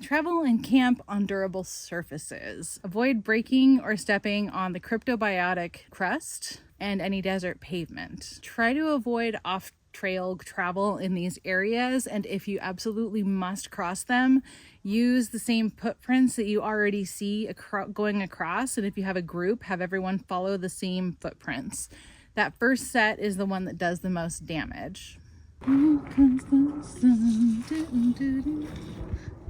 Travel and camp on durable surfaces. Avoid breaking or stepping on the cryptobiotic crust and any desert pavement. Try to avoid off-trail travel in these areas, and if you absolutely must cross them, use the same footprints that you already see going across, and if you have a group, have everyone follow the same footprints. That first set is the one that does the most damage.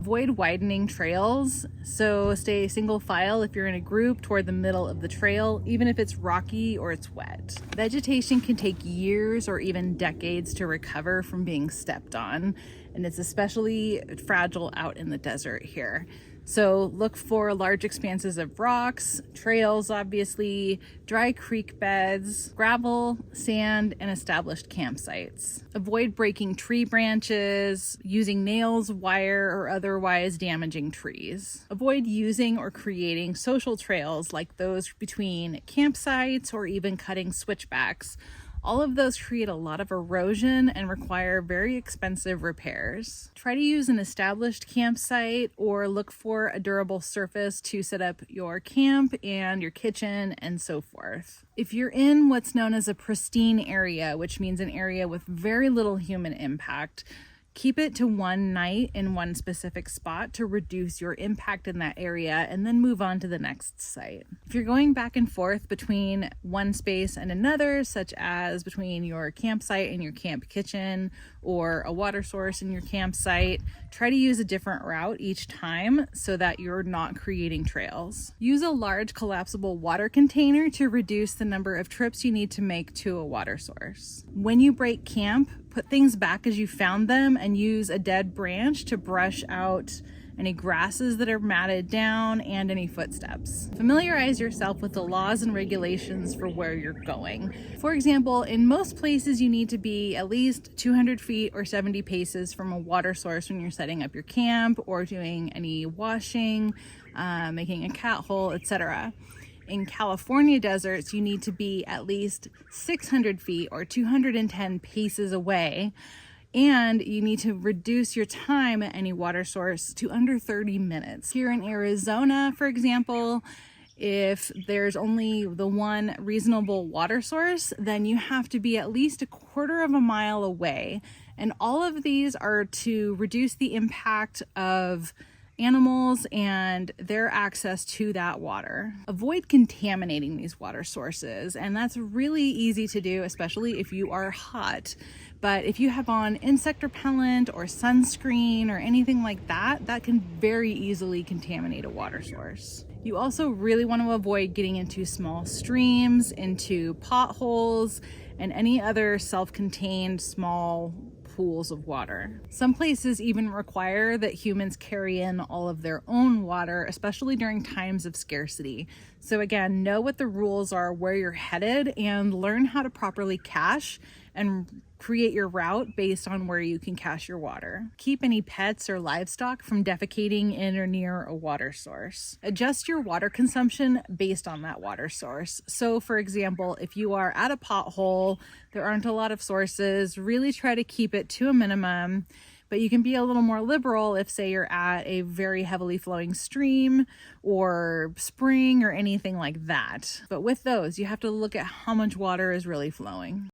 Avoid widening trails, so stay single file if you're in a group toward the middle of the trail, even if it's rocky or it's wet. Vegetation can take years or even decades to recover from being stepped on, and it's especially fragile out in the desert here. So look for large expanses of rocks, trails obviously, dry creek beds, gravel, sand, and established campsites. Avoid breaking tree branches, using nails, wire, or otherwise damaging trees. Avoid using or creating social trails like those between campsites or even cutting switchbacks. All of those create a lot of erosion and require very expensive repairs. Try to use an established campsite or look for a durable surface to set up your camp and your kitchen and so forth. If you're in what's known as a pristine area, which means an area with very little human impact, keep it to one night in one specific spot to reduce your impact in that area and then move on to the next site. If you're going back and forth between one space and another, such as between your campsite and your camp kitchen or a water source in your campsite, try to use a different route each time so that you're not creating trails. Use a large collapsible water container to reduce the number of trips you need to make to a water source. When you break camp, put things back as you found them and use a dead branch to brush out any grasses that are matted down and any footsteps. Familiarize yourself with the laws and regulations for where you're going. For example, in most places you need to be at least 200 feet or 70 paces from a water source when you're setting up your camp or doing any washing, making a cat hole, etc. In California deserts, you need to be at least 600 feet or 210 paces away, and you need to reduce your time at any water source to under 30 minutes. Here in Arizona, for example, if there's only the one reasonable water source, then you have to be at least a quarter of a mile away. And all of these are to reduce the impact of animals and their access to that water. Avoid contaminating these water sources, and that's really easy to do, especially if you are hot. But if you have on insect repellent or sunscreen or anything like that, that can very easily contaminate a water source. You also really want to avoid getting into small streams, into potholes, and any other self-contained small pools of water. Some places even require that humans carry in all of their own water, especially during times of scarcity. So again, know what the rules are, where you're headed, and learn how to properly cache and create your route based on where you can cache your water. Keep any pets or livestock from defecating in or near a water source. Adjust your water consumption based on that water source. So for example, if you are at a pothole, there aren't a lot of sources, really try to keep it to a minimum. But you can be a little more liberal if, say, you're at a very heavily flowing stream or spring or anything like that. But with those, you have to look at how much water is really flowing.